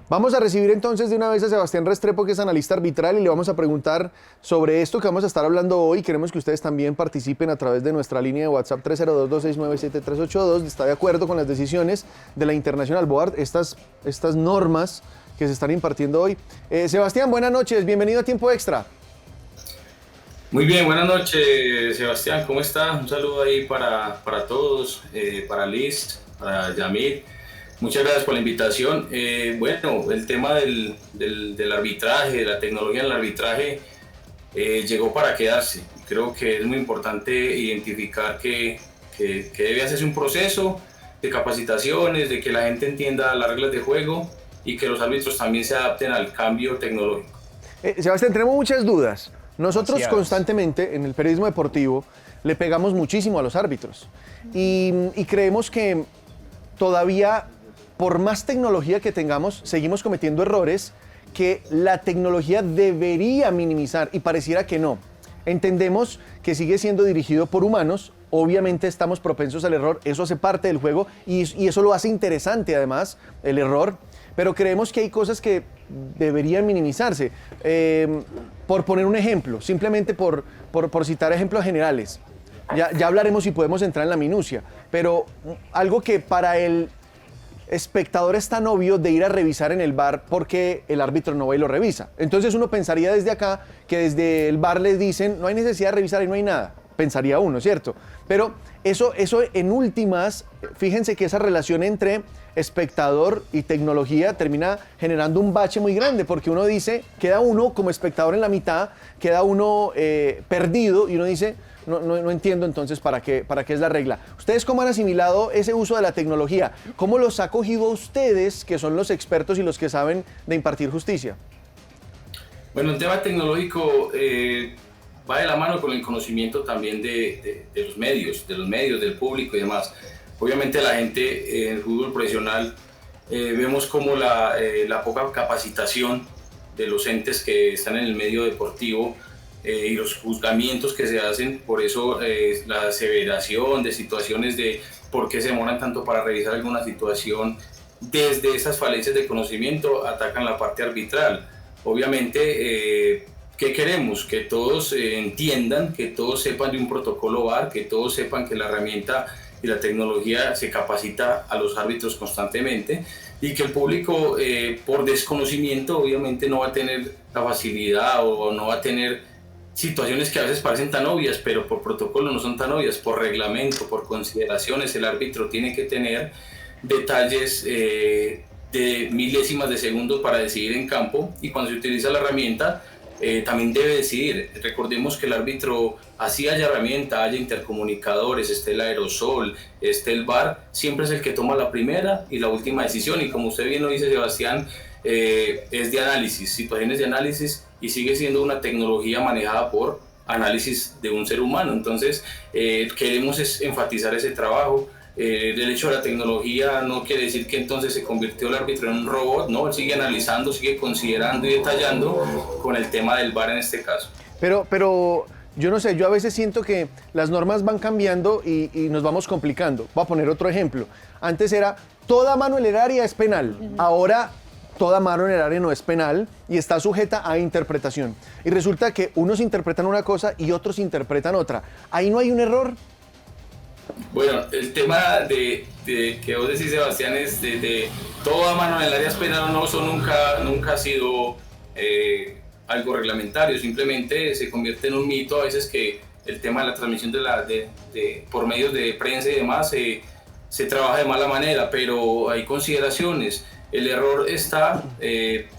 Vamos a recibir entonces de una vez a Sebastián Restrepo, que es analista arbitral, y le vamos a preguntar sobre esto que vamos a estar hablando hoy. Queremos que ustedes también participen a través de nuestra línea de WhatsApp 302-269-7382. ¿Está de acuerdo con las decisiones de la International Board, estas normas que se están impartiendo hoy? Sebastián, buenas noches, bienvenido a Tiempo Extra. Muy bien, buenas noches, Sebastián, ¿cómo está? Un saludo ahí para todos, para Liz, para Yamil. Muchas gracias por la invitación. Bueno, el tema del arbitraje, de la tecnología en el arbitraje, llegó para quedarse. Creo que es muy importante identificar que debe hacerse un proceso de capacitaciones, de que la gente entienda las reglas de juego y que los árbitros también se adapten al cambio tecnológico. Sebastián, tenemos muchas dudas. Nosotros constantemente en el periodismo deportivo le pegamos muchísimo a los árbitros y creemos que todavía, por más tecnología que tengamos, seguimos cometiendo errores que la tecnología debería minimizar y pareciera que no. Entendemos que sigue siendo dirigido por humanos, obviamente estamos propensos al error, eso hace parte del juego y eso lo hace interesante además, el error, pero creemos que hay cosas que deberían minimizarse. Por poner un ejemplo, simplemente por citar ejemplos generales, ya hablaremos si podemos entrar en la minucia, pero algo que para el espectador es tan obvio de ir a revisar en el VAR porque el árbitro no va y lo revisa. Entonces uno pensaría desde acá que desde el VAR les dicen no hay necesidad de revisar y no hay nada. Pensaría uno, ¿cierto? Pero eso en últimas, fíjense que esa relación entre espectador y tecnología termina generando un bache muy grande porque uno dice, queda uno como espectador en la mitad, queda uno perdido y uno dice, no entiendo entonces para qué es la regla. ¿Ustedes cómo han asimilado ese uso de la tecnología? ¿Cómo los ha cogido a ustedes, que son los expertos y los que saben de impartir justicia? Bueno, el tema tecnológico va de la mano con el conocimiento también de los medios, del público y demás. Obviamente la gente en el fútbol profesional vemos como la poca capacitación de los entes que están en el medio deportivo y los juzgamientos que se hacen, por eso la aseveración de situaciones de por qué se demoran tanto para revisar alguna situación, desde esas falencias de conocimiento atacan la parte arbitral. Obviamente, ¿qué queremos? Que todos entiendan, que todos sepan de un protocolo VAR, que todos sepan que la herramienta y la tecnología se capacita a los árbitros constantemente y que el público por desconocimiento obviamente no va a tener la facilidad o no va a tener situaciones que a veces parecen tan obvias, pero por protocolo no son tan obvias, por reglamento, por consideraciones, el árbitro tiene que tener detalles de milésimas de segundo para decidir en campo y cuando se utiliza la herramienta también debe decidir. Recordemos que el árbitro, así haya herramienta, haya intercomunicadores, esté el aerosol, esté el VAR, siempre es el que toma la primera y la última decisión y como usted bien lo dice, Sebastián, es de análisis, situaciones de análisis y sigue siendo una tecnología manejada por análisis de un ser humano. Entonces queremos enfatizar ese trabajo. El hecho de la tecnología no quiere decir que entonces se convirtió el árbitro en un robot, no, él sigue analizando, sigue considerando y detallando con el tema del VAR en este caso. Pero yo no sé, yo a veces siento que las normas van cambiando y nos vamos complicando. Voy a poner otro ejemplo. Antes era toda mano en el área es penal, ahora toda mano en el área no es penal y está sujeta a interpretación. Y resulta que unos interpretan una cosa y otros interpretan otra. ¿Ahí no hay un error? Bueno, el tema de que vos decís, Sebastián, es de toda mano en el área penal o no, eso nunca ha sido algo reglamentario, simplemente se convierte en un mito a veces que el tema de la transmisión por medios de prensa y demás se trabaja de mala manera, pero hay consideraciones. El error está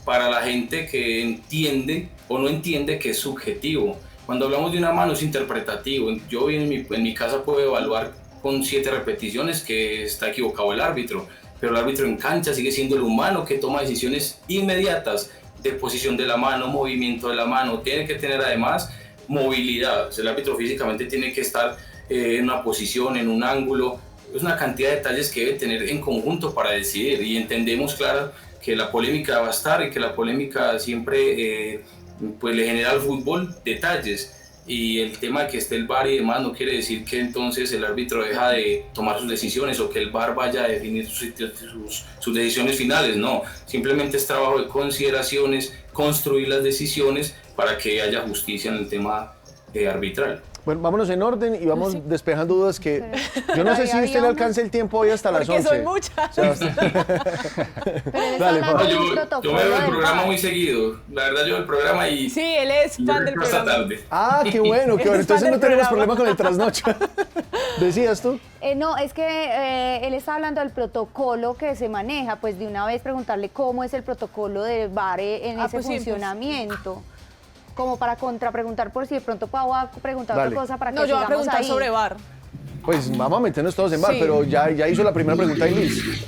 para la gente que entiende o no entiende que es subjetivo. Cuando hablamos de una mano es interpretativo. Yo en mi casa puedo evaluar con 7 repeticiones que está equivocado el árbitro, pero el árbitro en cancha sigue siendo el humano que toma decisiones inmediatas de posición de la mano, movimiento de la mano. Tiene que tener además movilidad. O sea, el árbitro físicamente tiene que estar en una posición, en un ángulo. Es una cantidad de detalles que debe tener en conjunto para decidir y entendemos, claro, que la polémica va a estar y que la polémica siempre pues le genera al fútbol detalles. y el tema de que esté el VAR y demás no quiere decir que entonces el árbitro deja de tomar sus decisiones o que el VAR vaya a definir sus decisiones finales, no, simplemente es trabajo de consideraciones, construir las decisiones para que haya justicia en el tema arbitral. Bueno, vámonos en orden y vamos despejando dudas que yo no sé si usted le alcance el tiempo hoy hasta las 11. Porque son muchas. O sea, Dale, yo veo el programa muy seguido. La verdad, yo veo el programa y... Sí, él es fan del programa. Tarde. Ah, qué bueno, qué bueno. Entonces no tenemos problema con el trasnocho. ¿Decías tú? No, es que él está hablando del protocolo que se maneja, pues de una vez preguntarle cómo es el protocolo del VAR en ese pues sí, funcionamiento. Como para contrapreguntar por si de pronto puedo preguntar Dale. otra cosa para que No, yo voy a sigamos preguntar ahí. sobre VAR. Pues vamos a meternos todos en bar, Sí. pero ya hizo la primera pregunta Liz.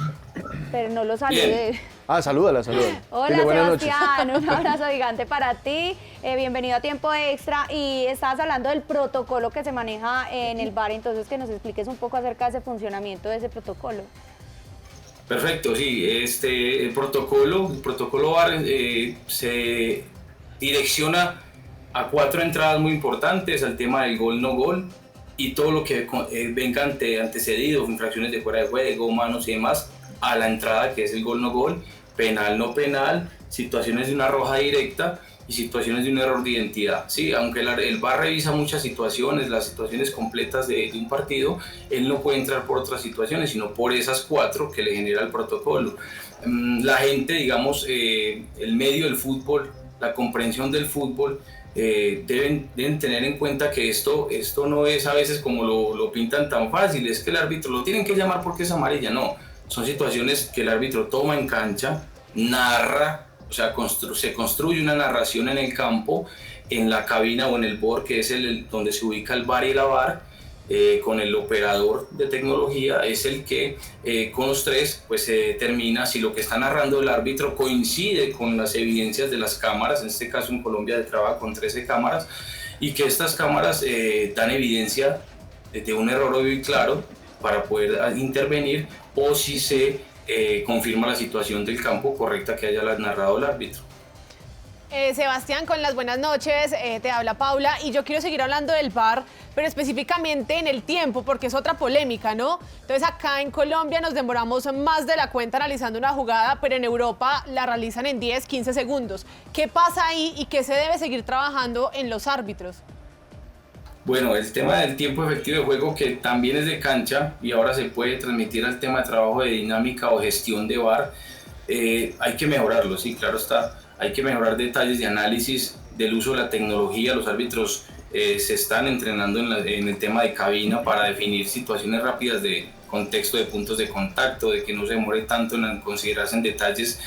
Pero no lo saludé. Ah, salúdala. Hola Dile buenas noches. Sebastián, un abrazo gigante para ti. Bienvenido a Tiempo Extra. Y estabas hablando del protocolo que se maneja en el VAR, entonces que nos expliques un poco acerca de ese funcionamiento de ese protocolo. Perfecto, sí. El protocolo VAR se direcciona a 4 entradas muy importantes, al tema del gol, no gol, y todo lo que venga antecedido, infracciones de fuera de juego, manos y demás, a la entrada que es el gol, no gol, penal, no penal, situaciones de una roja directa y situaciones de un error de identidad. Sí, aunque el VAR revisa muchas situaciones, las situaciones completas de un partido, él no puede entrar por otras situaciones, sino por esas 4 que le genera el protocolo. La gente, digamos, el medio del fútbol, la comprensión del fútbol, deben tener en cuenta que esto no es a veces como lo pintan tan fácil, es que el árbitro lo tienen que llamar porque es amarilla, no, son situaciones que el árbitro toma en cancha, narra, o sea, se construye una narración en el campo, en la cabina o en el board, que es donde se ubica el VAR y la VAR, con el operador de tecnología, es el que con los 3 pues se determina si lo que está narrando el árbitro coincide con las evidencias de las cámaras. En este caso en Colombia trabaja con 13 cámaras y que estas cámaras dan evidencia de un error obvio y claro para poder intervenir, o si se confirma la situación del campo correcta que haya narrado el árbitro. Sebastián, con las buenas noches, te habla Paula y yo quiero seguir hablando del VAR, pero específicamente en el tiempo, porque es otra polémica, ¿no? Entonces acá en Colombia nos demoramos más de la cuenta analizando una jugada, pero en Europa la realizan en 10, 15 segundos. ¿Qué pasa ahí y qué se debe seguir trabajando en los árbitros? Bueno, el tema del tiempo efectivo de juego, que también es de cancha y ahora se puede transmitir al tema de trabajo de dinámica o gestión de VAR, hay que mejorarlo, sí, claro está. Hay que mejorar detalles de análisis del uso de la tecnología. Los árbitros se están entrenando en el tema de cabina para definir situaciones rápidas de contexto, de puntos de contacto, de que no se demore tanto en considerarse en detalles,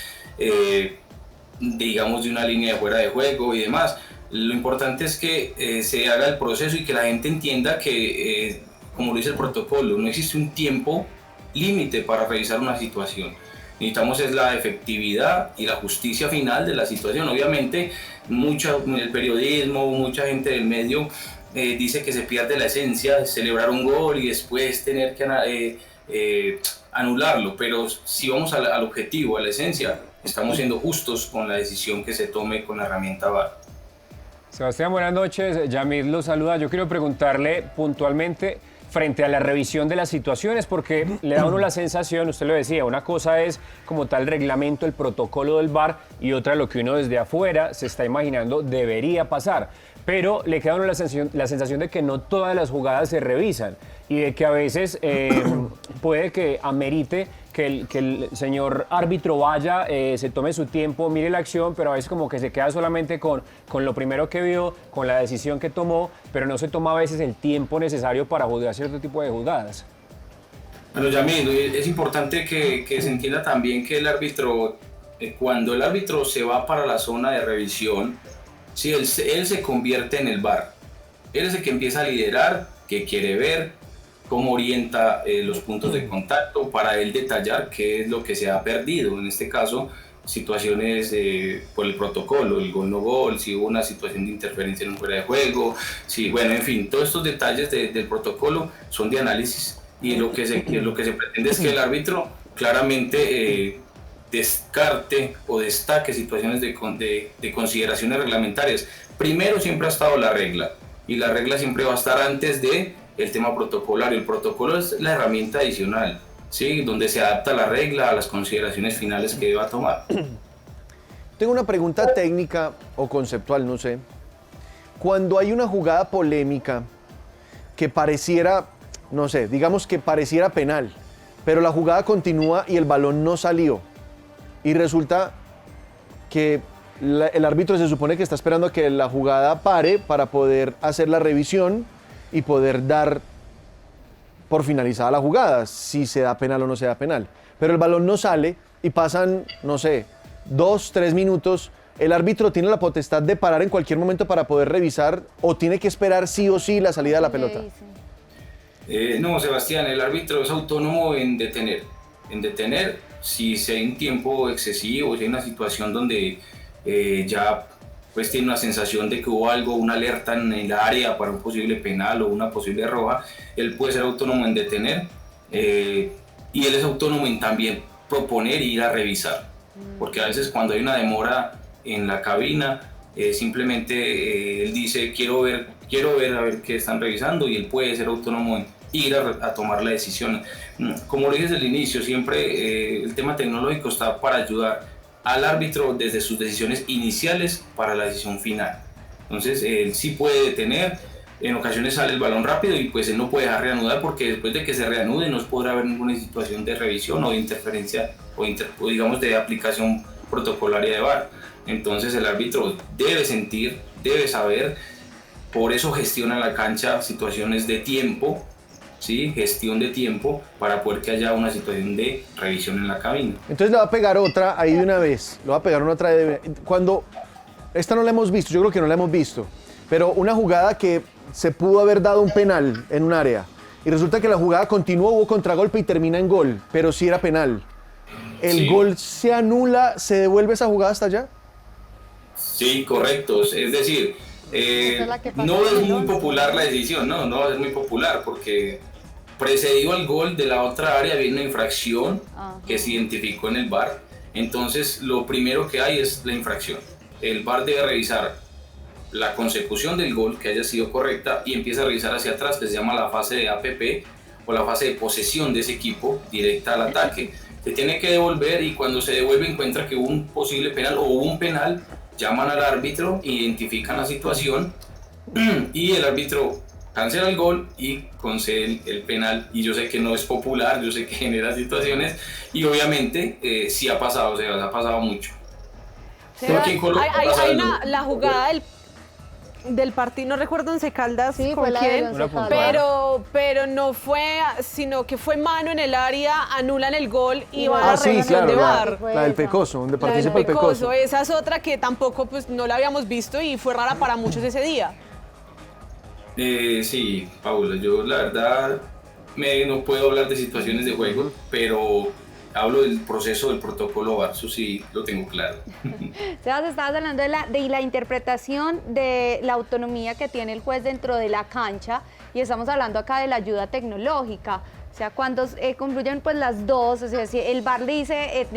digamos, de una línea de fuera de juego y demás. Lo importante es que se haga el proceso y que la gente entienda que, como lo dice el protocolo, no existe un tiempo límite para revisar una situación. Necesitamos es la efectividad y la justicia final de la situación. Obviamente, el periodismo, mucha gente del medio dice que se pierde la esencia de celebrar un gol y después tener que anularlo, pero si vamos al objetivo, a la esencia, estamos siendo justos con la decisión que se tome con la herramienta VAR. Sebastián, buenas noches. Yamid lo saluda. Yo quiero preguntarle puntualmente frente a la revisión de las situaciones, porque le da a uno la sensación, usted lo decía, una cosa es como tal reglamento, el protocolo del VAR, y otra lo que uno desde afuera se está imaginando debería pasar. Pero le queda a uno la sensación de que no todas las jugadas se revisan y de que a veces puede que amerite que el señor árbitro vaya, se tome su tiempo, mire la acción, pero a veces como que se queda solamente con lo primero que vio, con la decisión que tomó, pero no se toma a veces el tiempo necesario para juzgar cierto tipo de jugadas. Bueno, Yamil, es importante que se entienda también que el árbitro, cuando el árbitro se va para la zona de revisión, sí, él se convierte en el VAR. Él es el que empieza a liderar, que quiere ver, cómo orienta los puntos de contacto para él detallar qué es lo que se ha perdido. En este caso, situaciones por el protocolo, el gol no gol, si hubo una situación de interferencia en un fuera de juego, sí, bueno, en fin, todos estos detalles del protocolo son de análisis y lo que se pretende es que el árbitro claramente descarte o destaque situaciones de consideraciones reglamentarias. Primero siempre ha estado la regla, y la regla siempre va a estar antes de el tema protocolario. El protocolo es la herramienta adicional, ¿sí? Donde se adapta la regla a las consideraciones finales que deba tomar. Tengo una pregunta técnica o conceptual, no sé. Cuando hay una jugada polémica que pareciera, no sé, digamos que pareciera penal, pero la jugada continúa y el balón no salió, y resulta que el árbitro se supone que está esperando a que la jugada pare para poder hacer la revisión y poder dar por finalizada la jugada, si se da penal o no se da penal. Pero el balón no sale y pasan, no sé, 2, 3 minutos. ¿El árbitro tiene la potestad de parar en cualquier momento para poder revisar o tiene que esperar sí o sí la salida de la pelota? No, Sebastián, el árbitro es autónomo en detener. En detener si hay un tiempo excesivo, si hay una situación donde ya pues tiene una sensación de que hubo algo, una alerta en el área para un posible penal o una posible roja, él puede ser autónomo en detener y él es autónomo en también proponer e ir a revisar. Porque a veces cuando hay una demora en la cabina, simplemente él dice quiero ver a ver qué están revisando, y él puede ser autónomo en ir a tomar la decisión. Como lo dije desde el inicio, siempre el tema tecnológico está para ayudar al árbitro desde sus decisiones iniciales para la decisión final. Entonces él sí puede detener, en ocasiones sale el balón rápido y pues él no puede dejar reanudar, porque después de que se reanude no podrá haber ninguna situación de revisión o de interferencia o digamos de aplicación protocolaria de VAR. Entonces el árbitro debe sentir, debe saber, por eso gestiona la cancha situaciones de tiempo, ¿sí? Gestión de tiempo para poder que haya una situación de revisión en la cabina. Entonces le va a pegar otra ahí de una vez, le va a pegar una otra de... Cuando, esta no la hemos visto, yo creo que no la hemos visto, pero una jugada que se pudo haber dado un penal en un área y resulta que la jugada continuó, hubo contragolpe y termina en gol, pero sí era penal. ¿El gol se anula, se devuelve esa jugada hasta allá? Sí, correcto, es decir... no es muy popular la decisión, no es muy popular, porque precedido al gol de la otra área viene una infracción que se identificó en el VAR. Entonces lo primero que hay es la infracción. El VAR debe revisar la consecución del gol, que haya sido correcta, y empieza a revisar hacia atrás, que se llama la fase de APP o la fase de posesión de ese equipo directa al ataque. Se tiene que devolver, y cuando se devuelve encuentra que hubo un posible penal o hubo un penal, llaman al árbitro, identifican la situación y el árbitro cancela el gol y concede el penal. Y yo sé que no es popular, yo sé que genera situaciones, y obviamente sí ha pasado, o sea, ha pasado mucho. Hay la jugada del partido, no recuerdo en Caldas sí, con quién, pero no fue, sino que fue mano en el área, anulan el gol y van a la revisión claro, de VAR. La del Pecoso, donde participa el Pecoso. Esa es otra que tampoco pues no la habíamos visto y fue rara para muchos ese día. Sí, Paula, yo la verdad no puedo hablar de situaciones de juego, pero hablo del proceso del protocolo VAR, eso sí lo tengo claro. Sebas, estabas hablando de la interpretación de la autonomía que tiene el juez dentro de la cancha, y estamos hablando acá de la ayuda tecnológica. O sea, cuando confluyen pues las dos, o sea, si el VAR le dice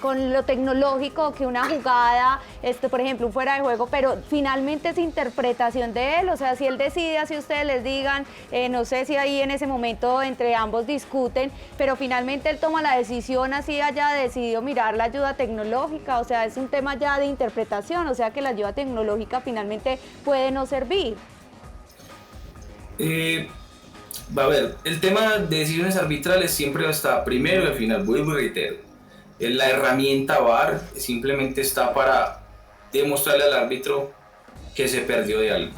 con lo tecnológico que una jugada, por ejemplo, un fuera de juego, pero finalmente es interpretación de él, o sea, si él decide, así ustedes les digan, no sé si ahí en ese momento entre ambos discuten, pero finalmente él toma la decisión, así haya decidido mirar la ayuda tecnológica, o sea, es un tema ya de interpretación, o sea que la ayuda tecnológica finalmente puede no servir. A ver, el tema de decisiones arbitrales siempre está primero y al final, vuelvo y reitero. La herramienta VAR simplemente está para demostrarle al árbitro que se perdió de algo,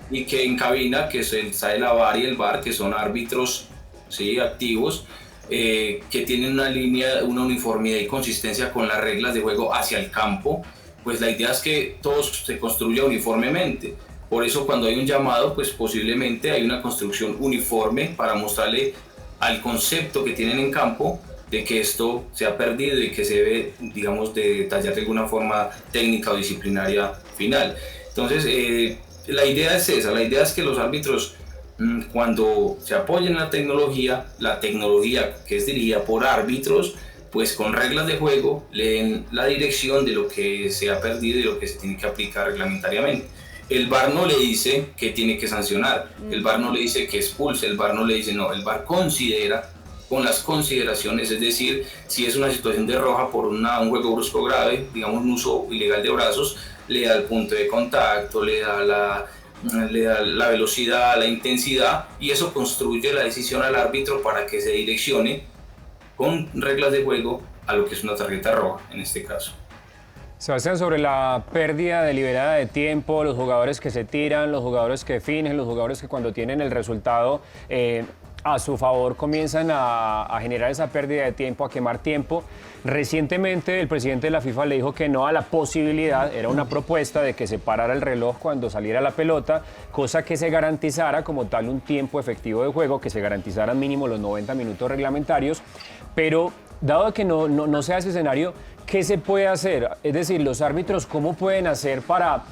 y que en cabina, que está la VAR y el VAR, que son árbitros, ¿sí?, activos, que tienen una línea, una uniformidad y consistencia con las reglas de juego hacia el campo, pues la idea es que todo se construya uniformemente. Por eso cuando hay un llamado, pues posiblemente hay una construcción uniforme para mostrarle al concepto que tienen en campo de que esto se ha perdido y que se debe, digamos, de detallar de alguna forma técnica o disciplinaria final. Entonces, la idea es esa, la idea es que los árbitros, cuando se apoyen en la tecnología que es dirigida por árbitros, pues con reglas de juego le den la dirección de lo que se ha perdido y lo que se tiene que aplicar reglamentariamente. el VAR no le dice que tiene que sancionar, el VAR no le dice que expulse, el VAR no le dice no, el VAR considera con las consideraciones, es decir, si es una situación de roja por un juego brusco grave, digamos un uso ilegal de brazos, le da el punto de contacto, le da la velocidad, la intensidad, y eso construye la decisión al árbitro para que se direccione con reglas de juego a lo que es una tarjeta roja en este caso. Sebastián, sobre la pérdida deliberada de tiempo, los jugadores que se tiran, los jugadores que fingen, los jugadores que cuando tienen el resultado a su favor comienzan a generar esa pérdida de tiempo, a quemar tiempo. Recientemente el presidente de la FIFA le dijo que no a la posibilidad, era una propuesta de que se parara el reloj cuando saliera la pelota, cosa que se garantizara como tal un tiempo efectivo de juego, que se garantizaran mínimo los 90 minutos reglamentarios, pero dado que no sea ese escenario, ¿qué se puede hacer? Es decir, los árbitros, ¿cómo pueden hacer para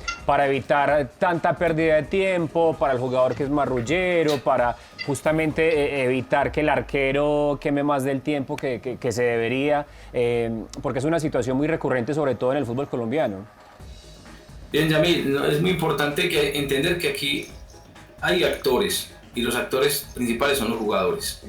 evitar tanta pérdida de tiempo, para el jugador que es marrullero, para justamente evitar que el arquero queme más del tiempo que se debería? Porque es una situación muy recurrente, sobre todo en el fútbol colombiano. Bien, Yamil, es muy importante entender que aquí hay actores, y los actores principales son los jugadores.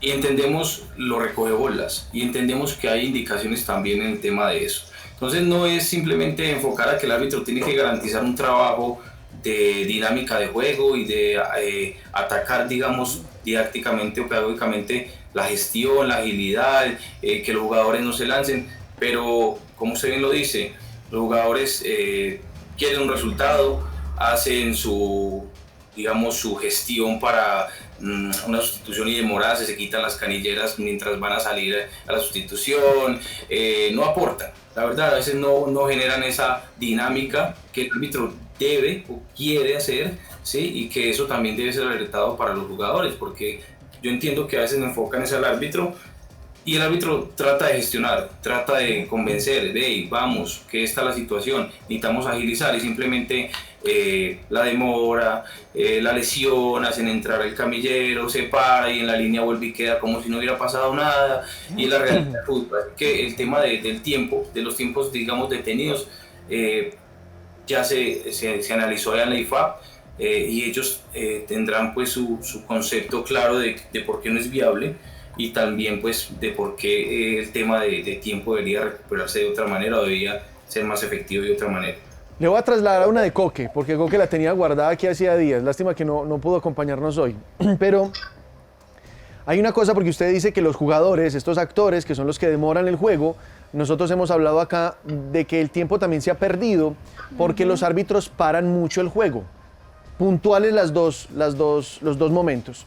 Y entendemos los recogebolas y entendemos que hay indicaciones también en el tema de eso. Entonces no es simplemente enfocar a que el árbitro tiene que garantizar un trabajo de dinámica de juego y de atacar, digamos, didácticamente o pedagógicamente la gestión, la agilidad, que los jugadores no se lancen, pero como usted bien lo dice, los jugadores quieren un resultado, hacen su gestión para una sustitución y demorarse, se quitan las canilleras mientras van a salir a la sustitución, no aportan, la verdad a veces no generan esa dinámica que el árbitro debe o quiere hacer, ¿sí? Y que eso también debe ser alertado para los jugadores, porque yo entiendo que a veces no enfocan eso al árbitro y el árbitro trata de gestionar, trata de convencer, de vamos, que esta es la situación, necesitamos agilizar, y simplemente la demora, la lesión, hacen entrar el camillero, se para y en la línea vuelve y queda como si no hubiera pasado nada, y la realidad del fútbol es que el tema del tiempo, de los tiempos digamos detenidos, ya se analizó en la IFAB, y ellos tendrán pues su concepto claro de por qué no es viable, y también pues de por qué el tema de tiempo debería recuperarse de otra manera o debería ser más efectivo de otra manera. Le voy a trasladar una de Coque, porque Coque la tenía guardada aquí hacía días. Lástima que no pudo acompañarnos hoy. Pero hay una cosa, porque usted dice que los jugadores, estos actores que son los que demoran el juego, nosotros hemos hablado acá de que el tiempo también se ha perdido porque los árbitros paran mucho el juego. Puntuales los dos momentos.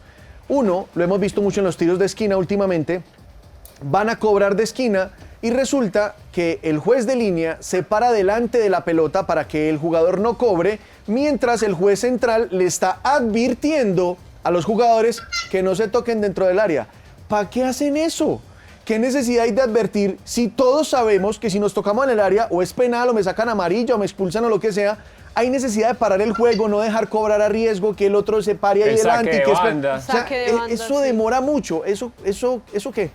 Uno, lo hemos visto mucho en los tiros de esquina últimamente, van a cobrar de esquina y resulta que el juez de línea se para delante de la pelota para que el jugador no cobre, mientras el juez central le está advirtiendo a los jugadores que no se toquen dentro del área. ¿Para qué hacen eso? ¿Qué necesidad hay de advertir si todos sabemos que si nos tocamos en el área o es penal o me sacan amarilla o me expulsan o lo que sea? Hay necesidad de parar el juego, no dejar cobrar a riesgo, que el otro se pare ahí delante. De banda. O sea, eso demora mucho. ¿Eso qué?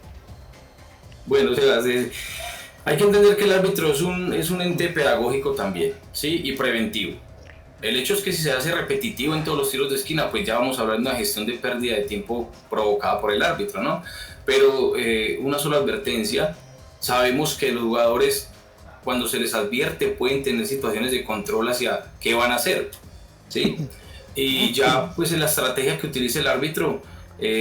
Bueno, hay que entender que el árbitro es un ente pedagógico también, ¿sí? Y preventivo. El hecho es que si se hace repetitivo en todos los tiros de esquina, pues ya vamos a hablar de una gestión de pérdida de tiempo provocada por el árbitro, ¿no? Pero una sola advertencia, sabemos que los jugadores, cuando se les advierte, pueden tener situaciones de control hacia qué van a hacer, ¿sí? Y ya pues en la estrategia que utilice el árbitro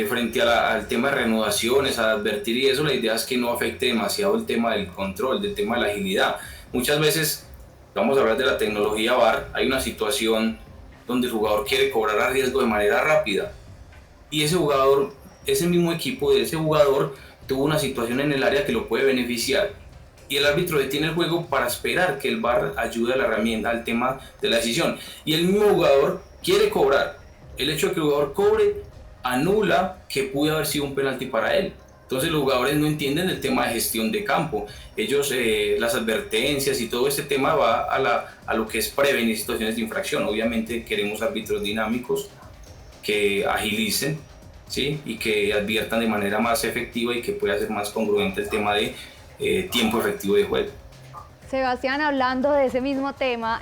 frente al tema de reanudaciones, a advertir y eso, la idea es que no afecte demasiado el tema del control, del tema de la agilidad. Muchas veces, vamos a hablar de la tecnología VAR, hay una situación donde el jugador quiere cobrar a riesgo de manera rápida y ese mismo equipo de ese jugador tuvo una situación en el área que lo puede beneficiar. Y el árbitro detiene el juego para esperar que el VAR ayude a la herramienta al tema de la decisión. Y el mismo jugador quiere cobrar. El hecho de que el jugador cobre anula que pudo haber sido un penalti para él. Entonces los jugadores no entienden el tema de gestión de campo. Ellos, las advertencias y todo este tema va a lo que es prevenir situaciones de infracción. Obviamente queremos árbitros dinámicos que agilicen, ¿sí? Y que adviertan de manera más efectiva y que pueda ser más congruente el tema de tiempo efectivo de juego. Sebastián, hablando de ese mismo tema,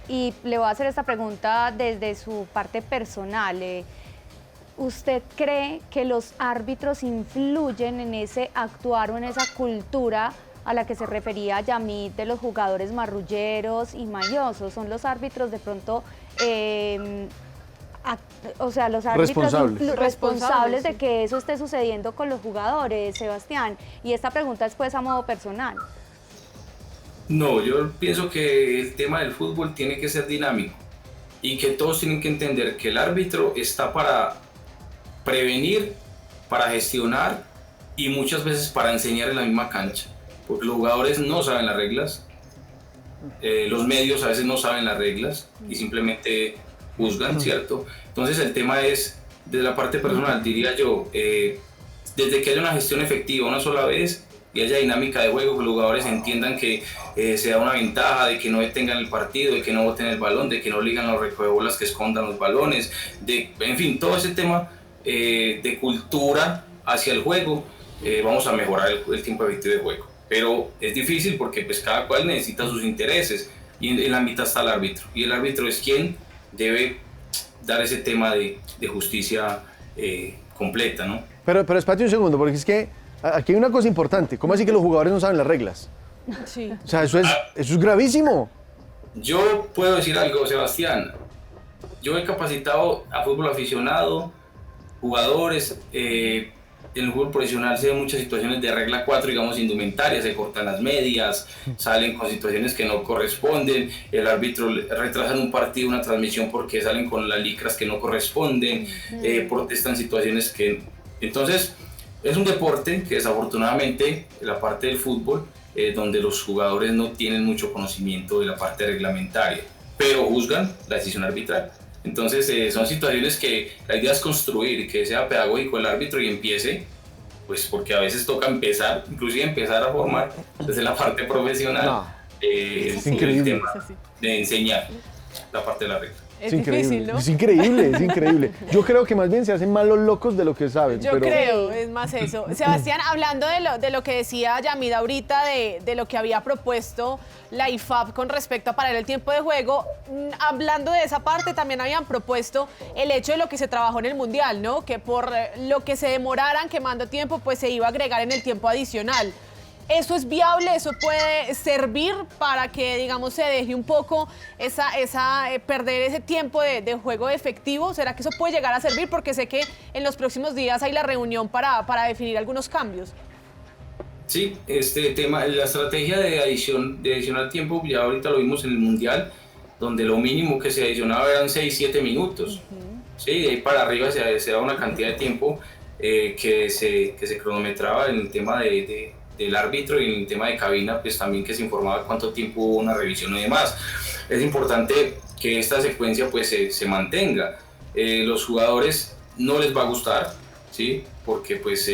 y le voy a hacer esta pregunta desde su parte personal. ¿Usted cree que los árbitros influyen en ese actuar o en esa cultura a la que se refería Yamid de los jugadores marrulleros y mañosos? ¿Son los árbitros de pronto, o sea, los árbitros responsables de que eso esté sucediendo con los jugadores, Sebastián? Y esta pregunta es pues a modo personal. No, yo pienso que el tema del fútbol tiene que ser dinámico y que todos tienen que entender que el árbitro está para prevenir, para gestionar y muchas veces para enseñar en la misma cancha, porque los jugadores no saben las reglas, los medios a veces no saben las reglas y simplemente juzgan, ¿cierto? Entonces el tema es, desde la parte personal, diría yo, desde que haya una gestión efectiva una sola vez y haya dinámica de juego, que los jugadores entiendan que se da una ventaja de que no detengan el partido, de que no boten el balón, de que no ligan los recogebolas que escondan los balones, en fin, todo ese tema de cultura hacia el juego, vamos a mejorar el tiempo efectivo de juego. Pero es difícil porque pues cada cual necesita sus intereses y en la mitad está el árbitro. Y el árbitro es quien debe dar ese tema de justicia completa, ¿no? Pero espérate un segundo, porque es que aquí hay una cosa importante. ¿Cómo así que los jugadores no saben las reglas? Sí. O sea, eso es gravísimo. Yo puedo decir algo, Sebastián. Yo he capacitado a fútbol aficionado, jugadores. En el fútbol profesional se ven muchas situaciones de regla 4, digamos, indumentaria, se cortan las medias, salen con situaciones que no corresponden, el árbitro retrasa en un partido una transmisión porque salen con las licras que no corresponden, protestan situaciones que... Entonces, es un deporte que desafortunadamente, en la parte del fútbol, donde los jugadores no tienen mucho conocimiento de la parte reglamentaria, pero juzgan la decisión arbitral. Entonces son situaciones que la idea es construir, que sea pedagógico el árbitro y empiece, pues porque a veces toca empezar, inclusive empezar a formar desde la parte profesional, el tema de enseñar la parte de la regla. Es difícil, ¿no? Es increíble, es increíble. Yo creo que más bien se hacen más los locos de lo que saben. Yo creo, es más eso. Sebastián, hablando de lo que decía Yamid ahorita, de lo que había propuesto la IFAB con respecto a parar el tiempo de juego, hablando de esa parte, también habían propuesto el hecho de lo que se trabajó en el Mundial, ¿no? Que por lo que se demoraran quemando tiempo, pues se iba a agregar en el tiempo adicional. ¿Eso es viable? ¿Eso puede servir para que, digamos, se deje un poco perder ese tiempo de juego efectivo? ¿Será que eso puede llegar a servir? Porque sé que en los próximos días hay la reunión para definir algunos cambios. Sí, este tema, la estrategia de adicionar tiempo, ya ahorita lo vimos en el Mundial, donde lo mínimo que se adicionaba eran 6-7 minutos. Sí, de ahí para arriba se da una cantidad de tiempo que se cronometraba en el tema del árbitro y en el tema de cabina, pues también que se informaba cuánto tiempo hubo una revisión y demás. Es importante que esta secuencia pues se mantenga. Los jugadores no les va a gustar, ¿sí? Porque pues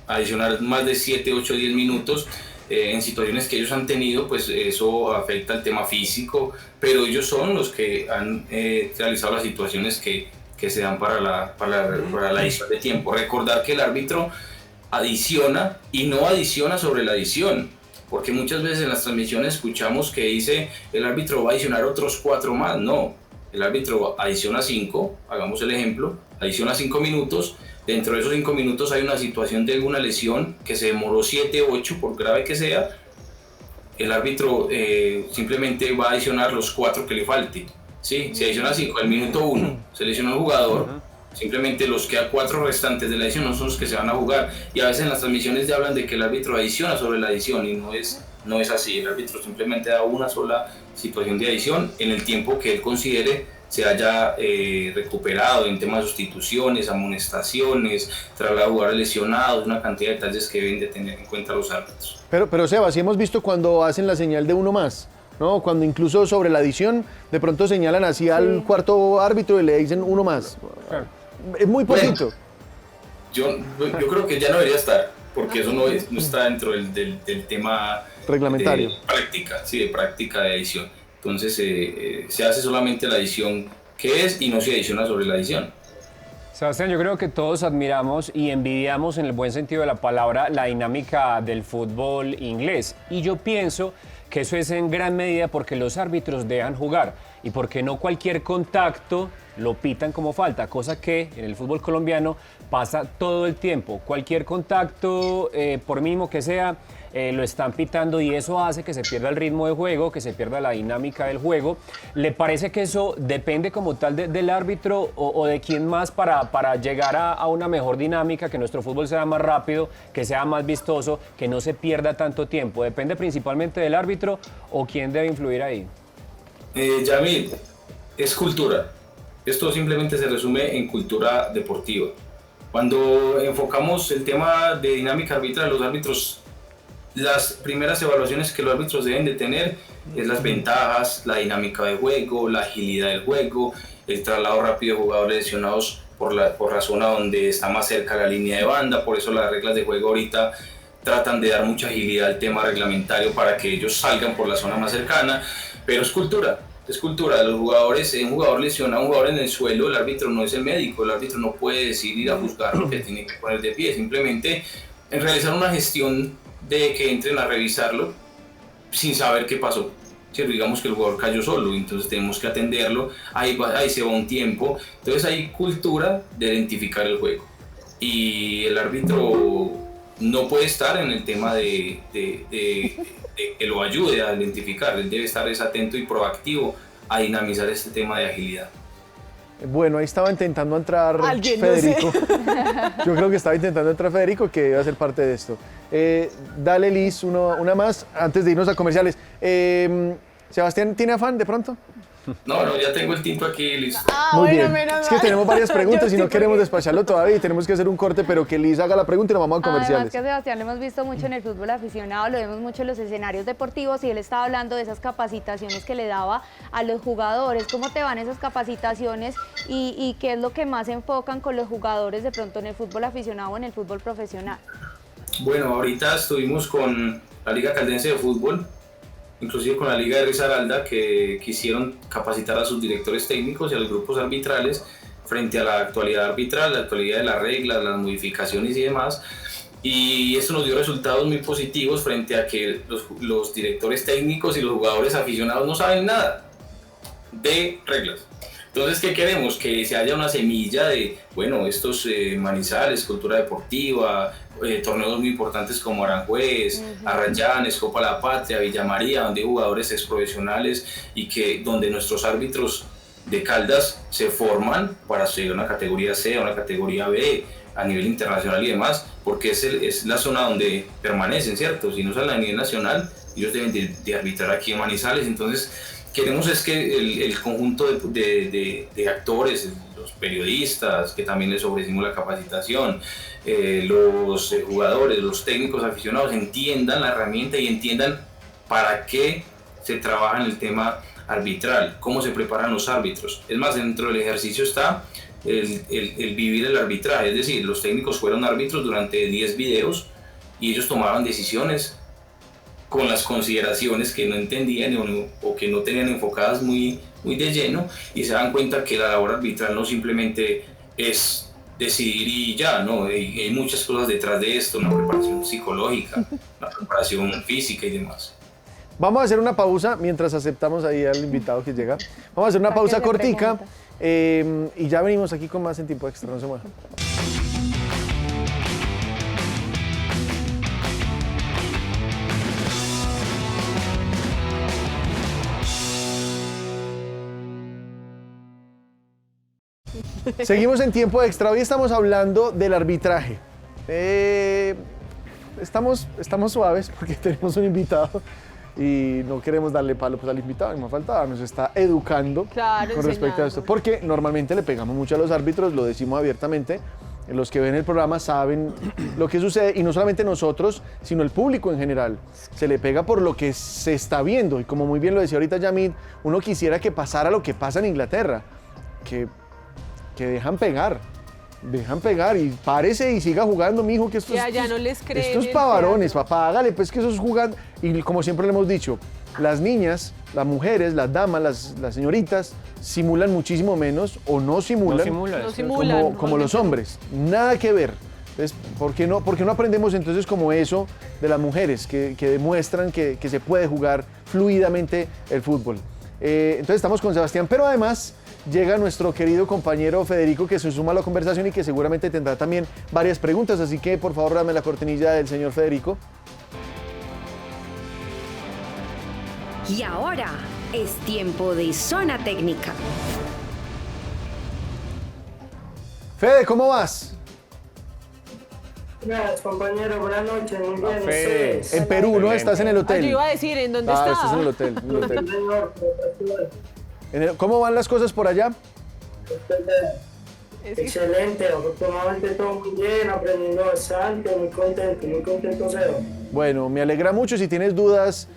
adicionar más de 7, 8, 10 minutos en situaciones que ellos han tenido, pues eso afecta el tema físico, pero ellos son los que han realizado las situaciones que se dan para la adición de tiempo. Recordar que el árbitro adiciona y no adiciona sobre la adición, porque muchas veces en las transmisiones escuchamos que dice el árbitro va a adicionar otros 4 más. No, el árbitro adiciona 5, hagamos el ejemplo, adiciona 5 minutos, dentro de esos 5 minutos hay una situación de alguna lesión que se demoró 7, 8, por grave que sea, el árbitro simplemente va a adicionar los 4 que le falte, ¿sí? Si adiciona 5 al minuto 1, se lesiona un jugador, simplemente los que a 4 restantes de la adición no son los que se van a jugar, y a veces en las transmisiones ya hablan de que el árbitro adiciona sobre la adición y no es así. El árbitro simplemente da una sola situación de adición en el tiempo que él considere se haya recuperado en temas de sustituciones, amonestaciones, traslado de jugadores lesionados, una cantidad de detalles que deben de tener en cuenta los árbitros. Pero Seba, sí hemos visto cuando hacen la señal de uno más, ¿no? Cuando incluso sobre la adición de pronto señalan así al cuarto árbitro y le dicen uno más. Claro. Es muy poquito. Yo creo que ya no debería estar, porque eso no está dentro del tema reglamentario. De práctica de adición. Entonces se hace solamente la adición que es y no se adiciona sobre la adición. Sebastián, yo creo que todos admiramos y envidiamos en el buen sentido de la palabra la dinámica del fútbol inglés. Y yo pienso que eso es en gran medida porque los árbitros dejan jugar y porque no cualquier contacto lo pitan como falta, cosa que en el fútbol colombiano pasa todo el tiempo. Cualquier contacto, por mínimo que sea, lo están pitando y eso hace que se pierda el ritmo de juego, que se pierda la dinámica del juego. ¿Le parece que eso depende como tal del árbitro o de quién más para llegar a una mejor dinámica, que nuestro fútbol sea más rápido, que sea más vistoso, que no se pierda tanto tiempo? ¿Depende principalmente del árbitro o quién debe influir ahí? Yamil, es cultura. Esto simplemente se resume en cultura deportiva. Cuando enfocamos el tema de dinámica arbitral, los árbitros, las primeras evaluaciones que los árbitros deben de tener es las ventajas, la dinámica de juego, la agilidad del juego, el traslado rápido de jugadores lesionados por la zona donde está más cerca la línea de banda. Por eso las reglas de juego ahorita tratan de dar mucha agilidad al tema reglamentario para que ellos salgan por la zona más cercana, pero es cultura de los jugadores. Un jugador lesiona a un jugador en el suelo, el árbitro no es el médico, el árbitro no puede decidir a juzgar lo que tiene que poner de pie, simplemente en realizar una gestión de que entren a revisarlo sin saber qué pasó. Si digamos que el jugador cayó solo, entonces tenemos que atenderlo, ahí se va un tiempo, entonces hay cultura de identificar el juego y el árbitro no puede estar en el tema de que lo ayude a identificar, él debe estar atento y proactivo a dinamizar este tema de agilidad. Bueno, ahí estaba intentando entrar Alguien, Federico. no sé. Yo creo que estaba intentando entrar Federico, que iba a ser parte de esto. Dale, Liz, una más antes de irnos a comerciales. Sebastián, ¿tiene afán de pronto? No, ya tengo el tinto aquí, listo. Muy Bueno, bien. menos Es que mal. tenemos varias preguntas Yo y no sí, queremos porque- despacharlo todavía y tenemos que hacer un corte, pero que Liz haga la pregunta y nos vamos a Además comerciales. que a Sebastián lo hemos visto mucho en el fútbol aficionado, lo vemos mucho en los escenarios deportivos y él estaba hablando de esas capacitaciones que le daba a los jugadores. ¿Cómo te van esas capacitaciones y qué es lo que más enfocan con los jugadores de pronto en el fútbol aficionado o en el fútbol profesional? Bueno, ahorita estuvimos con la Liga Caldense de Fútbol, inclusive con la Liga de Risaralda, que quisieron capacitar a sus directores técnicos y a los grupos arbitrales frente a la actualidad arbitral, la actualidad de las reglas, las modificaciones y demás. Y esto nos dio resultados muy positivos frente a que los directores técnicos y los jugadores aficionados no saben nada de reglas. Entonces, ¿qué queremos? Que se haya una semilla de, bueno, estos Manizales, cultura deportiva, torneos muy importantes como Aranjuez, Arrayanes, Copa La Patria, Villa María, donde hay jugadores exprofesionales y donde nuestros árbitros de Caldas se forman para ser una categoría C, una categoría B, a nivel internacional y demás, porque es la zona donde permanecen, ¿cierto? Si no salen a nivel nacional, ellos deben de arbitrar aquí en Manizales. Entonces, queremos es que el conjunto de actores, los periodistas, que también les ofrecimos la capacitación, los jugadores, los técnicos aficionados entiendan la herramienta y entiendan para qué se trabaja en el tema arbitral, cómo se preparan los árbitros. Es más, dentro del ejercicio está el vivir el arbitraje, es decir, los técnicos fueron árbitros durante 10 videos y ellos tomaban decisiones con las consideraciones que no entendían o que no tenían enfocadas muy de lleno, y se dan cuenta que la labor arbitral no simplemente es decidir y ya, no, hay muchas cosas detrás de esto, una preparación psicológica, una preparación física y demás. Vamos a hacer una pausa mientras aceptamos ahí al invitado que llega. Vamos a hacer una Para que pausa le cortica pregunte. y ya venimos aquí con más en tiempo extra, no se muevan. Seguimos en tiempo extra. Hoy estamos hablando del arbitraje. Estamos suaves porque tenemos un invitado y no queremos darle palo pues, al invitado, no faltaba, nos está educando Claro, con respecto a esto. enseñando. Porque normalmente le pegamos mucho a los árbitros, lo decimos abiertamente. Los que ven el programa saben lo que sucede y no solamente nosotros, sino el público en general. Se le pega por lo que se está viendo y como muy bien lo decía ahorita Yamid, uno quisiera que pasara lo que pasa en Inglaterra, que dejan pegar y párese y siga jugando, mijo, que esto Que allá no les creen Esto es el pa' varones, teatro. papá, hágale, pues que eso es jugando. Y como siempre le hemos dicho, las niñas, las mujeres, las damas, las señoritas, simulan muchísimo menos o no simulan, No simulan. No eso es- simulan. como los hombres. Nada que ver. Entonces, ¿por qué no aprendemos entonces como eso de las mujeres que demuestran que se puede jugar fluidamente el fútbol? Entonces estamos con Sebastián, pero además llega nuestro querido compañero Federico, que se suma a la conversación y que seguramente tendrá también varias preguntas, así que por favor dame la cortinilla del señor Federico. Y ahora es tiempo de Zona Técnica. Fede, ¿cómo vas? Gracias, compañero. Buenas noches. Muy bien. Fede. ¿Ustedes? En Perú, ¿no? Estás en el Yo hotel. iba a decir, ¿en dónde Ah, está? estás en el hotel. en el hotel. Señor, ¿Cómo van las cosas por allá? excelente. Afortunadamente todo muy bien. Aprendiendo bastante. Muy contento, Seba. Bueno, me alegra mucho. Si tienes dudas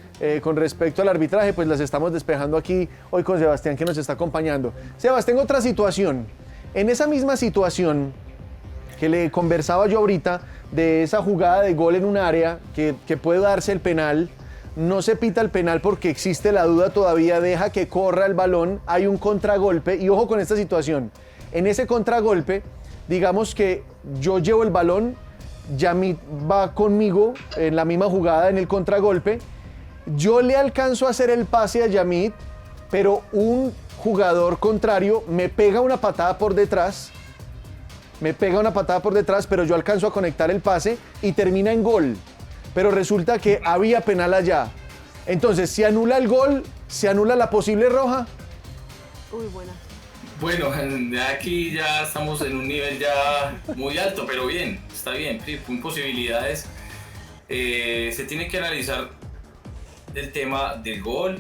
con respecto al arbitraje, pues las estamos despejando aquí hoy con Sebastián, que nos está acompañando. Sebas, tengo otra situación. En esa misma situación que le conversaba yo ahorita, de esa jugada de gol en un área que puede darse el penal, no se pita el penal porque existe la duda todavía, deja que corra el balón, hay un contragolpe, y ojo con esta situación. En ese contragolpe, digamos que yo llevo el balón, Yamit va conmigo en la misma jugada en el contragolpe, yo le alcanzo a hacer el pase a Yamit, pero un jugador contrario me pega una patada por detrás, pero yo alcanzo a conectar el pase y termina en gol. Pero resulta que había penal allá. Entonces, ¿se anula el gol? ¿Se anula la posible roja? Uy, buena. Bueno, aquí ya estamos en un nivel ya muy alto, pero bien, está bien, sí, con posibilidades. Se tiene que analizar el tema del gol,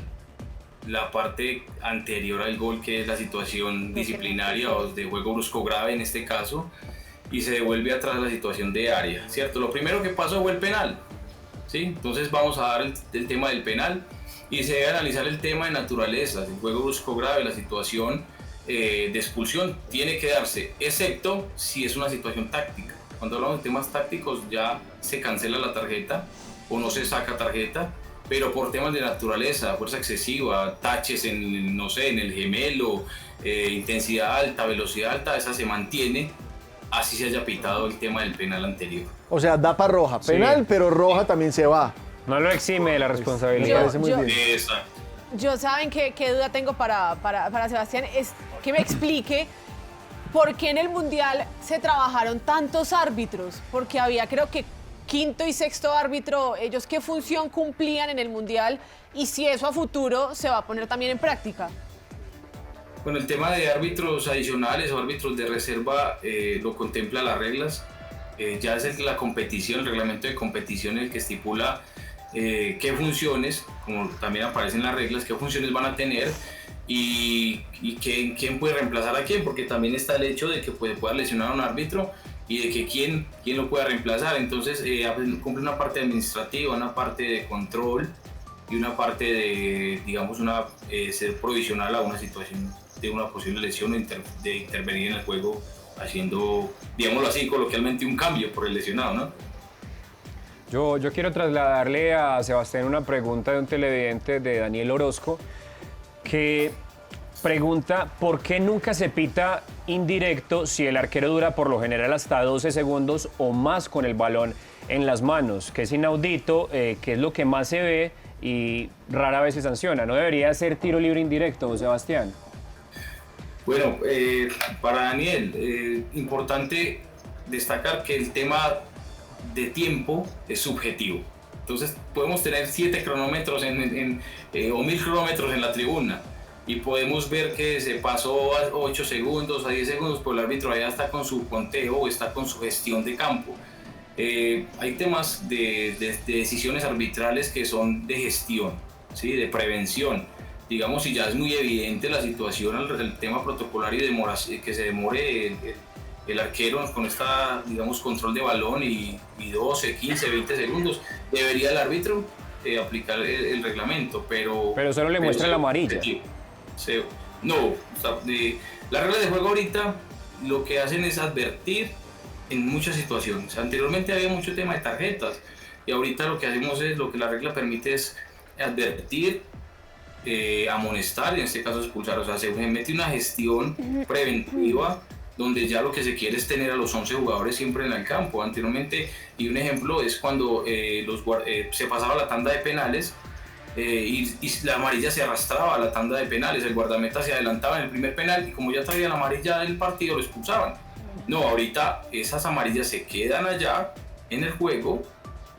la parte anterior al gol, que es la situación disciplinaria o de juego brusco grave en este caso, y se devuelve atrás la situación de área, ¿cierto? Lo primero que pasó fue el penal, ¿sí? Entonces vamos a dar el tema del penal y se debe analizar el tema de naturaleza, el juego brusco grave, la situación de expulsión tiene que darse, excepto si es una situación táctica. Cuando hablamos de temas tácticos ya se cancela la tarjeta o no se saca tarjeta, pero por temas de naturaleza, fuerza excesiva, taches en, no sé, en el gemelo, intensidad alta, velocidad alta, esa se mantiene, así se haya pitado el tema del penal anterior. O sea, da para roja. Penal, Sí. pero roja también se va. No lo exime de la Me responsabilidad. parece muy bien. Exacto. Yo saben qué duda tengo para Sebastián, es que me explique por qué en el Mundial se trabajaron tantos árbitros, porque había creo que quinto y sexto árbitro, ellos qué función cumplían en el Mundial y si eso a futuro se va a poner también en práctica. Bueno, el tema de árbitros adicionales o árbitros de reserva lo contempla las reglas. Ya es la competición, el reglamento de competición el que estipula qué funciones, como también aparecen las reglas, qué funciones van a tener y quién puede reemplazar a quién, porque también está el hecho de que pueda lesionar a un árbitro y de que quién lo pueda reemplazar. Entonces cumple una parte administrativa, una parte de control y una parte de, digamos, ser provisional a una situación de una posible lesión o de intervenir en el juego haciendo, digámoslo así, coloquialmente un cambio por el lesionado, ¿no? Yo quiero trasladarle a Sebastián una pregunta de un televidente, de Daniel Orozco, que pregunta por qué nunca se pita indirecto si el arquero dura por lo general hasta 12 segundos o más con el balón en las manos, que es inaudito, que es lo que más se ve y rara vez se sanciona. ¿No debería ser tiro libre indirecto, Sebastián? Bueno, para Daniel, importante destacar que el tema de tiempo es subjetivo. Entonces podemos tener 7 cronómetros o 1000 cronómetros en la tribuna y podemos ver que se pasó a 8 segundos, a 10 segundos, pues el árbitro allá está con su conteo o está con su gestión de campo. Hay temas de decisiones arbitrales que son de gestión, ¿sí? De prevención. Digamos, si ya es muy evidente la situación, el tema protocolario que se demore el arquero con esta, digamos, control de balón y 12, 15, 20 segundos, debería el árbitro aplicar el reglamento, pero solo le muestra la amarilla. Las reglas de juego ahorita lo que hacen es advertir en muchas situaciones. Anteriormente había mucho tema de tarjetas y ahorita lo que hacemos es, lo que la regla permite es advertir, amonestar, en este caso expulsar. O sea, se mete una gestión preventiva donde ya lo que se quiere es tener a los 11 jugadores siempre en el campo. Anteriormente, y un ejemplo es cuando se pasaba la tanda de penales y la amarilla se arrastraba a la tanda de penales, el guardameta se adelantaba en el primer penal y como ya traía la amarilla del partido lo expulsaban. No, ahorita esas amarillas se quedan allá en el juego,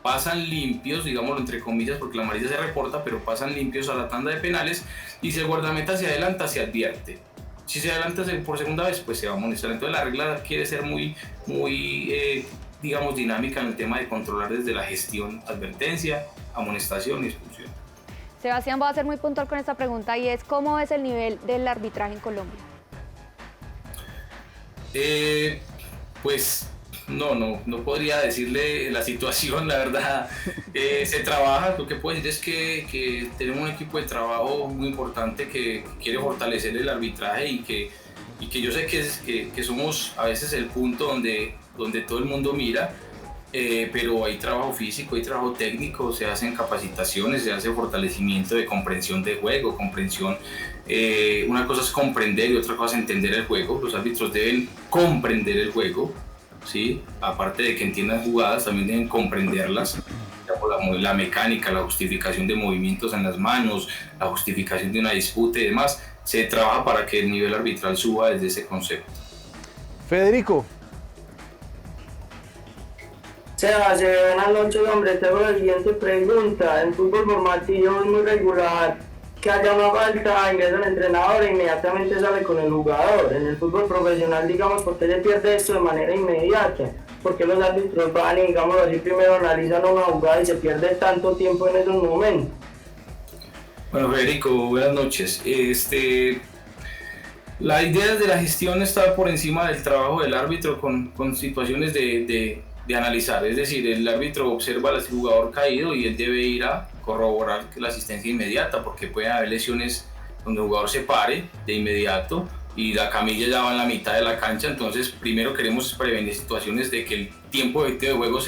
pasan limpios, digámoslo entre comillas, porque la amarilla se reporta, pero pasan limpios a la tanda de penales y si el guardameta se adelanta, se advierte. Si se adelanta por segunda vez, pues se va a amonestar. Entonces la regla quiere ser muy digamos, dinámica en el tema de controlar desde la gestión, advertencia, amonestación y expulsión. Sebastián, voy a ser muy puntual con esta pregunta y es ¿cómo es el nivel del arbitraje en Colombia? Pues no podría decirle la situación, la verdad. Se trabaja, lo que puedo decir es que tenemos un equipo de trabajo muy importante que quiere fortalecer el arbitraje y que yo sé que somos a veces el punto donde todo el mundo mira, pero hay trabajo físico, hay trabajo técnico, se hacen capacitaciones, se hace fortalecimiento de comprensión de juego, comprensión. Una cosa es comprender y otra cosa es entender el juego. Los árbitros deben comprender el juego, ¿sí? Aparte de que entiendan jugadas, también deben comprenderlas. La mecánica, la justificación de movimientos en las manos, la justificación de una disputa y demás. Se trabaja para que el nivel arbitral suba desde ese concepto. Federico. Sebas, buenas noches, hombre. Tengo la siguiente pregunta. En fútbol formativo es muy regular que haya una falta, ingresa el entrenador e inmediatamente sale con el jugador. En el fútbol profesional, digamos, ¿por qué se pierde esto de manera inmediata? ¿Por qué los árbitros van y, digamos así, primero analizan una jugada y se pierde tanto tiempo en esos momentos? Bueno, Federico, buenas noches. La idea de la gestión está por encima del trabajo del árbitro con situaciones de analizar. Es decir, el árbitro observa al jugador caído y él debe ir a corroborar la asistencia inmediata, porque puede haber lesiones donde el jugador se pare de inmediato y la camilla ya va en la mitad de la cancha. Entonces, primero queremos prevenir situaciones de que el tiempo efectivo de juego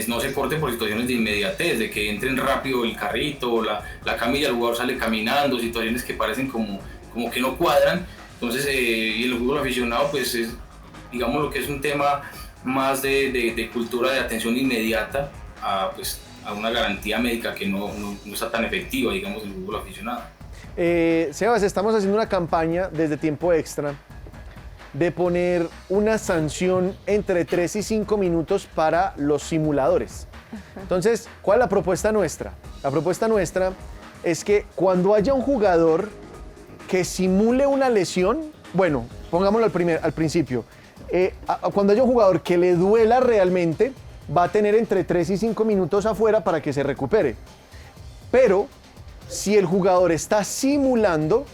no se corte por situaciones de inmediatez, de que entren rápido el carrito o la camilla, el jugador sale caminando, situaciones que parecen como que no cuadran. Entonces, y el fútbol aficionado, pues es, digamos, lo que es un tema más de cultura de atención inmediata a una garantía médica que no está tan efectiva, digamos, en el fútbol aficionado. Sebas, estamos haciendo una campaña desde Tiempo Extra de poner una sanción entre 3 y 5 minutos para los simuladores. Entonces, ¿cuál es la propuesta nuestra? La propuesta nuestra es que cuando haya un jugador que simule una lesión, bueno, pongámoslo al principio, cuando haya un jugador que le duela realmente, va a tener entre 3 y 5 minutos afuera para que se recupere. Pero si el jugador está simulando,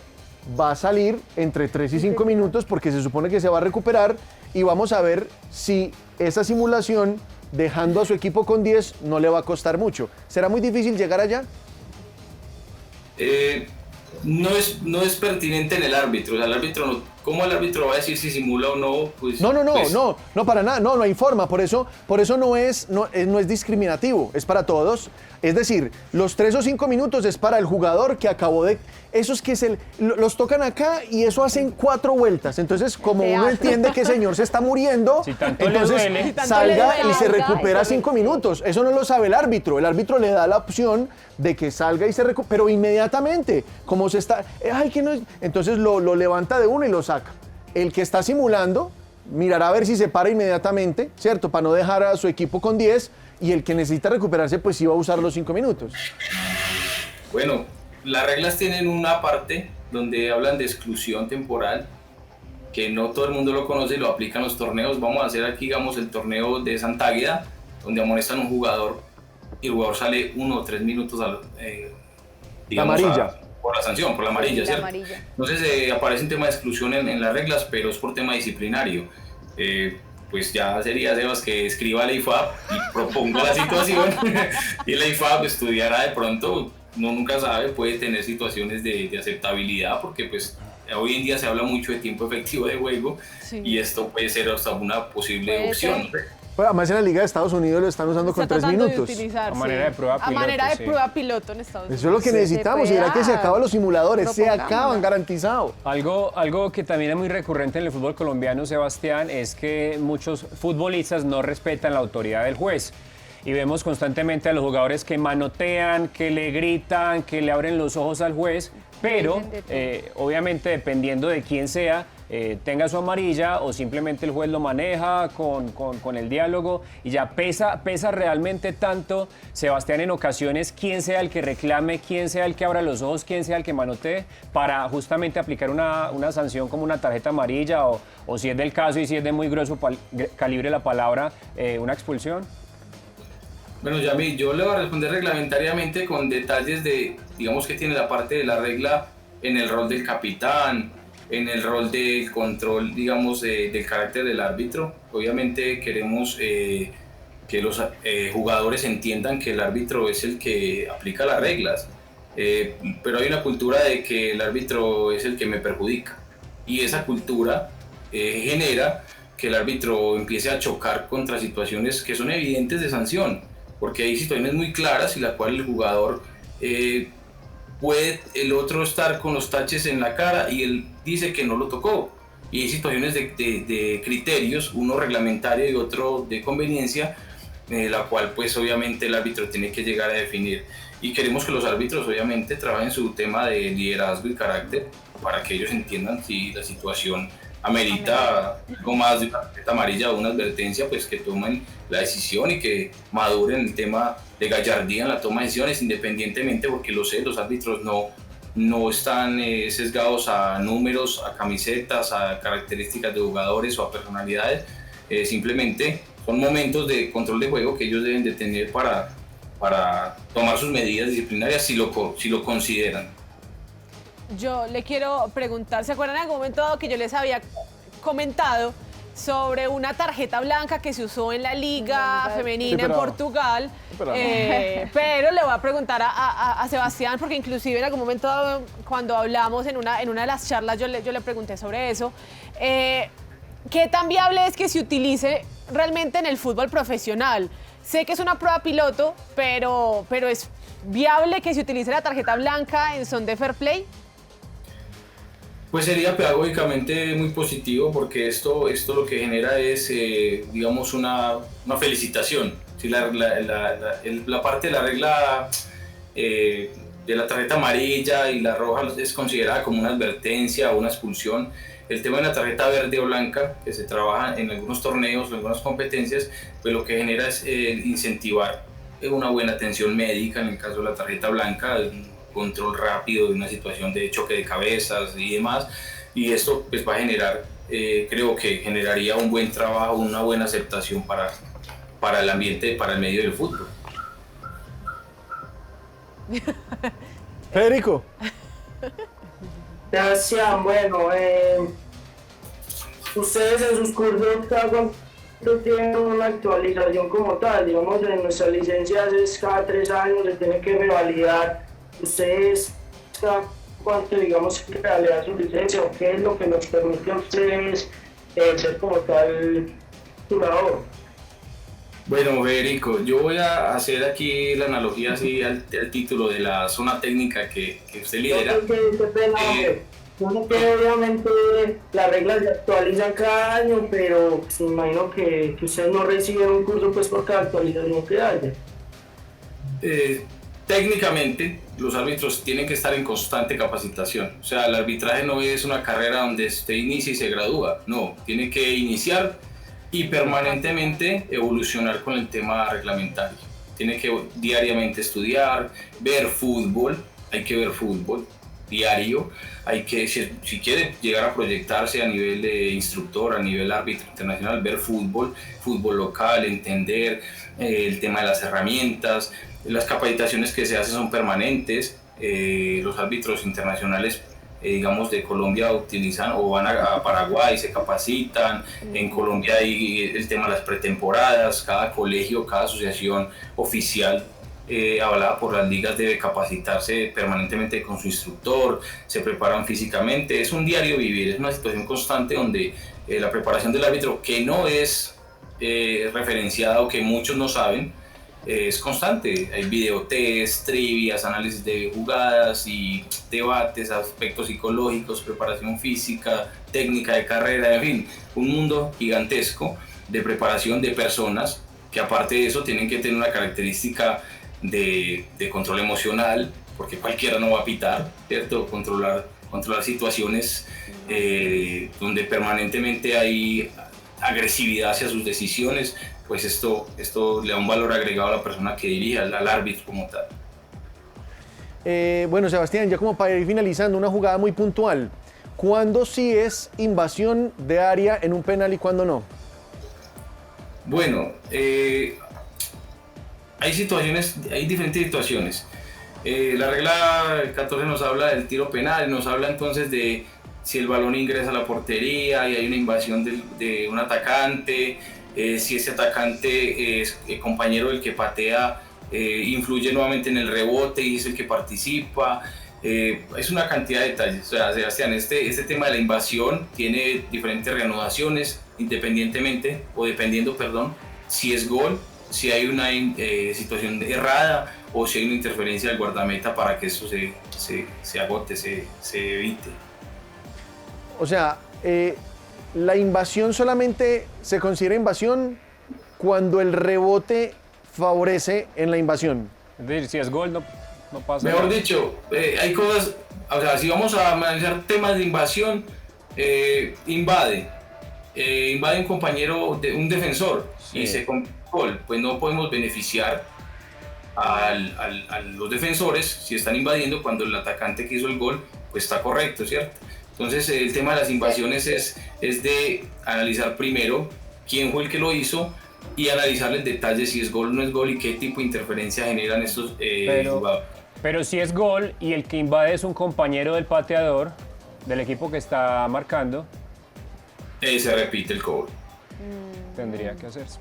va a salir entre 3 y 5 minutos porque se supone que se va a recuperar y vamos a ver si esa simulación, dejando a su equipo con 10, no le va a costar mucho. ¿Será muy difícil llegar allá? No es pertinente en el árbitro. O sea, el árbitro ¿cómo el árbitro va a decir si simula o no? Pues, no, para nada, no hay forma. Por eso no es discriminativo, es para todos. Es decir, los 3 o 5 minutos es para el jugador que acabó de... Esos que los tocan acá y eso hacen 4 vueltas. Entonces, como uno entiende que el señor se está muriendo, entonces salga y se recupera 5 minutos. Eso no lo sabe el árbitro. El árbitro le da la opción de que salga y se recupere, pero inmediatamente, como se está... Entonces lo levanta de uno y lo saca. El que está simulando mirará a ver si se para inmediatamente, ¿cierto? Para no dejar a su equipo con 10, y el que necesita recuperarse pues sí va a usar los 5 minutos. Bueno, las reglas tienen una parte donde hablan de exclusión temporal, que no todo el mundo lo conoce y lo aplican los torneos. Vamos a hacer aquí, digamos, el torneo de Santa Águeda, donde amonestan a un jugador y el jugador sale 1 o 3 minutos digamos, amarilla. Por la sanción, por la amarilla, ¿cierto? Entonces aparece un tema de exclusión en las reglas, pero es por tema disciplinario. Pues ya sería, Sebas, que escriba la IFAB y proponga la situación y la IFAB estudiará de pronto, uno nunca sabe, puede tener situaciones de aceptabilidad, porque pues hoy en día se habla mucho de tiempo efectivo de juego, sí, y esto puede ser hasta una posible opción. Bueno, además en la Liga de Estados Unidos lo están usando con Está 3 tratando de minutos. utilizar, A manera de prueba A piloto, manera de sí. prueba piloto en Estados Unidos. Eso es lo que necesitamos. Y puede verá que se dar. acaban los simuladores, se Propaganda. acaban, garantizado. Algo que también es muy recurrente en el fútbol colombiano, Sebastián, es que muchos futbolistas no respetan la autoridad del juez. Y vemos constantemente a los jugadores que manotean, que le gritan, que le abren los ojos al juez, pero Dicen de todo. obviamente dependiendo de quién sea, tenga su amarilla o simplemente el juez lo maneja con el diálogo y ya pesa realmente tanto, Sebastián, en ocasiones quién sea el que reclame, quién sea el que abra los ojos, quién sea el que manotee para justamente aplicar una sanción como una tarjeta amarilla o si es del caso y si es de muy grueso calibre la palabra, una expulsión. Bueno, Yami, yo le voy a responder reglamentariamente con detalles de, digamos que tiene la parte de la regla en el rol del capitán, en el rol del control, digamos, del carácter del árbitro. Obviamente queremos que los jugadores entiendan que el árbitro es el que aplica las reglas, pero hay una cultura de que el árbitro es el que me perjudica y esa cultura genera que el árbitro empiece a chocar contra situaciones que son evidentes de sanción, porque hay situaciones muy claras en las cuales el jugador puede el otro estar con los taches en la cara y él dice que no lo tocó. Y hay situaciones de criterios, uno reglamentario y otro de conveniencia, la cual pues obviamente el árbitro tiene que llegar a definir. Y queremos que los árbitros obviamente trabajen su tema de liderazgo y carácter para que ellos entiendan si la situación amerita algo más de una tarjeta amarilla o una advertencia, pues que tomen la decisión y que maduren el tema de gallardía en la toma de decisiones, independientemente, porque lo sé, los árbitros no están sesgados a números, a camisetas, a características de jugadores o a personalidades, simplemente son momentos de control de juego que ellos deben de tener para tomar sus medidas disciplinarias si lo consideran. Yo le quiero preguntar, ¿se acuerdan en algún momento dado que yo les había comentado sobre una tarjeta blanca que se usó en la liga femenina Sí, pero- en Portugal? pero no. Pero le voy a preguntar a Sebastián, porque inclusive en algún momento dado, cuando hablamos en una de las charlas, yo le pregunté sobre eso. ¿Qué tan viable es que se utilice realmente en el fútbol profesional? Sé que es una prueba piloto, pero ¿es viable que se utilice la tarjeta blanca en son de fair play? Pues sería pedagógicamente muy positivo porque esto lo que genera es, digamos, una felicitación. Si la parte de la regla de la tarjeta amarilla y la roja es considerada como una advertencia o una expulsión, el tema de la tarjeta verde o blanca, que se trabaja en algunos torneos o en algunas competencias, pues lo que genera es incentivar una buena atención médica en el caso de la tarjeta blanca, control rápido de una situación de choque de cabezas y demás, y esto pues va a generar, creo que generaría un buen trabajo, una buena aceptación para el ambiente, para el medio del fútbol. Federico. Sebastián, bueno, ustedes en sus cursos cada cuánto tienen una actualización como tal, digamos en nuestras licencias es cada 3 años, se tiene que revalidar. Ustedes cada cuánto, digamos, que revalidar su licencia o qué es lo que nos permite a ustedes ser como tal jugador. Bueno, Federico, yo voy a hacer aquí la analogía así al título de la zona técnica que usted lidera. Yo sé que obviamente las reglas se actualizan cada año, pero me imagino que ustedes no reciben un curso pues por cada actualización que haya. Técnicamente, los árbitros tienen que estar en constante capacitación. O sea, el arbitraje no es una carrera donde usted inicia y se gradúa. No, tiene que iniciar y permanentemente evolucionar con el tema reglamentario. Tiene que diariamente estudiar, ver fútbol, hay que ver fútbol diario, hay que, si quiere llegar a proyectarse a nivel de instructor, a nivel árbitro internacional, ver fútbol local, entender el tema de las herramientas, las capacitaciones que se hacen son permanentes, los árbitros internacionales digamos de Colombia utilizan o van a Paraguay, se capacitan, en Colombia hay el tema de las pretemporadas, cada colegio, cada asociación oficial avalada por las ligas debe capacitarse permanentemente con su instructor, se preparan físicamente, es un diario vivir, es una situación constante donde la preparación del árbitro, que no es referenciada o que muchos no saben, es constante. Hay videotest, trivias, análisis de jugadas y debates, aspectos psicológicos, preparación física, técnica de carrera, en fin, un mundo gigantesco de preparación de personas que aparte de eso tienen que tener una característica de control emocional, porque cualquiera no va a pitar, ¿cierto? Controlar situaciones donde permanentemente hay agresividad hacia sus decisiones, pues esto le da un valor agregado a la persona que dirige, al árbitro como tal. Bueno, Sebastián, ya como para ir finalizando, una jugada muy puntual. ¿Cuándo sí es invasión de área en un penal y cuándo no? Bueno, hay diferentes situaciones. La regla 14 nos habla del tiro penal, nos habla entonces de si el balón ingresa a la portería y hay una invasión de un atacante, si ese atacante es el compañero del que patea, influye nuevamente en el rebote y es el que participa. Es una cantidad de detalles. O sea, Sebastián, este tema de la invasión tiene diferentes reanudaciones independientemente, o dependiendo, perdón, si es gol, si hay una situación errada o si hay una interferencia del guardameta para que eso se agote, se evite. O sea, la invasión solamente se considera invasión cuando el rebote favorece en la invasión. Es decir, si es gol, no pasa Mejor nada. dicho, hay cosas, o sea, si vamos a analizar temas de invasión, invade un compañero, un defensor, Sí. y se comete gol, pues no podemos beneficiar a los defensores si están invadiendo cuando el atacante que hizo el gol pues está correcto, ¿cierto? Entonces el tema de las invasiones es de analizar primero quién fue el que lo hizo y analizar el detalle si es gol o no es gol y qué tipo de interferencia generan estos jugadores. Pero si es gol y el que invade es un compañero del pateador, del equipo que está marcando, Se repite el cobro. tendría que hacerse.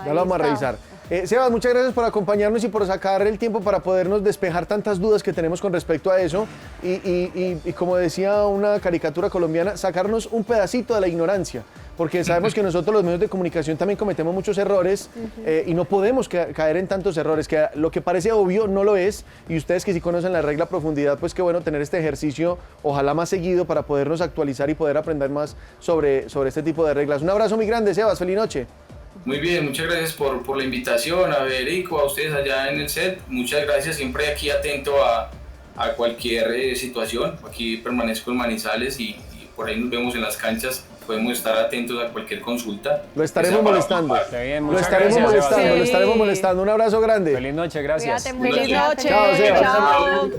Ya lo vamos a revisar. Sebas, muchas gracias por acompañarnos y por sacar el tiempo para podernos despejar tantas dudas que tenemos con respecto a eso. Y como decía una caricatura colombiana, sacarnos un pedacito de la ignorancia. Porque sabemos que nosotros los medios de comunicación también cometemos muchos errores y no podemos caer en tantos errores, que lo que parece obvio no lo es. Y ustedes que sí conocen la regla a profundidad, pues qué bueno tener este ejercicio, ojalá más seguido, para podernos actualizar y poder aprender más sobre este tipo de reglas. Un abrazo muy grande, Sebas, feliz noche. Muy bien, muchas gracias por la invitación, a Federico, a ustedes allá en el set. Muchas gracias, siempre aquí atento a cualquier situación. Aquí permanezco en Manizales y por ahí nos vemos en las canchas. Podemos estar atentos a cualquier consulta. Lo estaremos molestando. Está bien, Lo muchas estaremos gracias, molestando, Sebastián. lo estaremos molestando. Un abrazo grande. Feliz noche, gracias. Cuídate mucho. Feliz noche. Chao, Sebas. Chao.